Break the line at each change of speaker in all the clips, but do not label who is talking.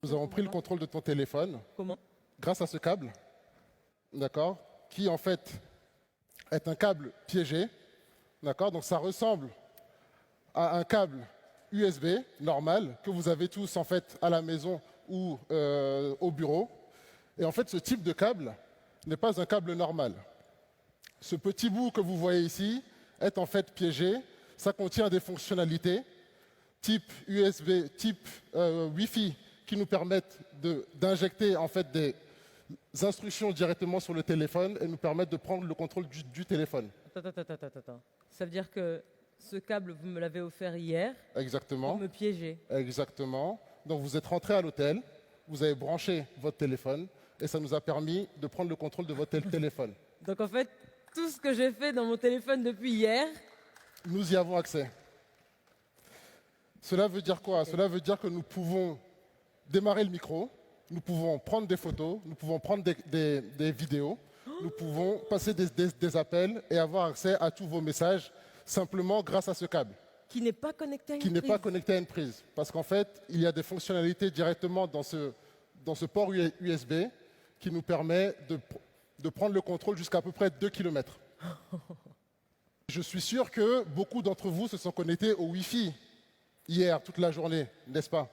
Nous avons pris le contrôle de ton téléphone
Comment?
grâce à ce câble, d'accord, qui en fait est un câble piégé, d'accord. Donc ça ressemble à un câble USB normal que vous avez tous en fait à la maison ou au bureau. Et en fait, ce type de câble n'est pas un câble normal. Ce petit bout que vous voyez ici est en fait piégé. Ça contient des fonctionnalités type USB, type Wi-Fi qui nous permettent d'injecter en fait des instructions directement sur le téléphone et nous permettent de prendre le contrôle du téléphone.
Attends. Ça veut dire que ce câble, vous me l'avez offert hier
Exactement.
pour me piéger.
Exactement. Donc vous êtes rentré à l'hôtel, vous avez branché votre téléphone et ça nous a permis de prendre le contrôle de votre téléphone.
Donc en fait, tout ce que j'ai fait dans mon téléphone depuis hier,
Nous y avons accès. Cela veut dire quoi? Cela veut dire que nous pouvons démarrer le micro, nous pouvons prendre des photos, nous pouvons prendre des vidéos, nous pouvons passer des appels et avoir accès à tous vos messages simplement grâce à ce câble.
qui n'est pas connecté à une
Qui n'est
prise.
pas connecté à une prise. Parce qu'en fait, il y a des fonctionnalités directement dans ce port USB qui nous permet de prendre le contrôle jusqu'à à peu près 2 km. Je suis sûr que beaucoup d'entre vous se sont connectés au Wi-Fi hier, toute la journée, n'est-ce pas?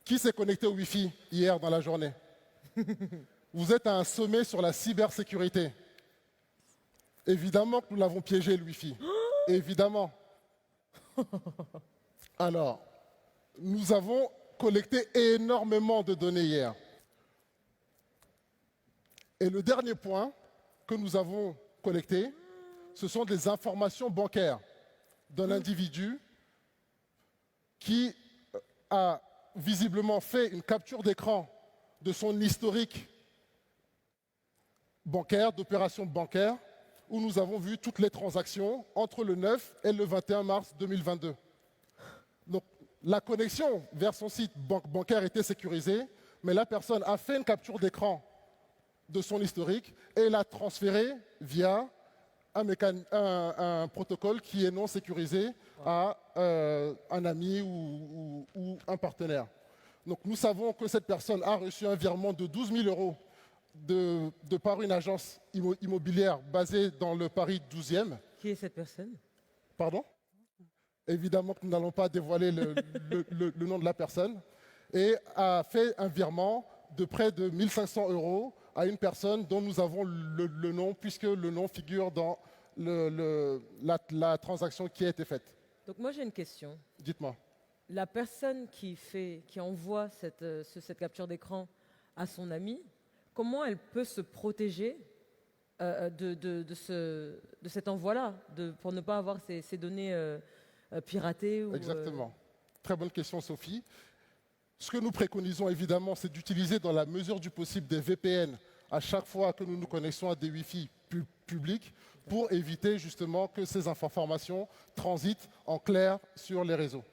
Qui s'est connecté au Wi-Fi hier dans la journée? Vous êtes à un sommet sur la cybersécurité. Évidemment que nous l'avons piégé, le Wi-Fi. Évidemment. Alors, nous avons collecté énormément de données hier. Et le dernier point que nous avons collecté, ce sont des informations bancaires d'un individu qui a visiblement fait une capture d'écran de son historique bancaire, d'opérations bancaires, où nous avons vu toutes les transactions entre le 9 et le 21 mars 2022. Donc, la connexion vers son site bancaire était sécurisée, mais la personne a fait une capture d'écran de son historique et l'a transféré via un protocole qui est non sécurisé à un ami ou un partenaire. Donc nous savons que cette personne a reçu un virement de 12 000 euros de par une agence immobilière basée dans le Paris 12e.
Qui est cette personne?
Pardon? Évidemment que nous n'allons pas dévoiler le nom de la personne. Et a fait un virement de près de 1 500 euros à une personne dont nous avons le nom, puisque le nom figure dans la transaction qui a été faite.
Donc moi j'ai une question.
Dites-moi.
La personne qui envoie cette capture d'écran à son ami, comment elle peut se protéger de cet envoi-là, pour ne pas avoir ces données piratées ou,
Exactement. Très bonne question, Sophie. Ce que nous préconisons, évidemment, c'est d'utiliser dans la mesure du possible des VPN à chaque fois que nous nous connectons à des Wi-Fi publics pour éviter justement que ces informations transitent en clair sur les réseaux.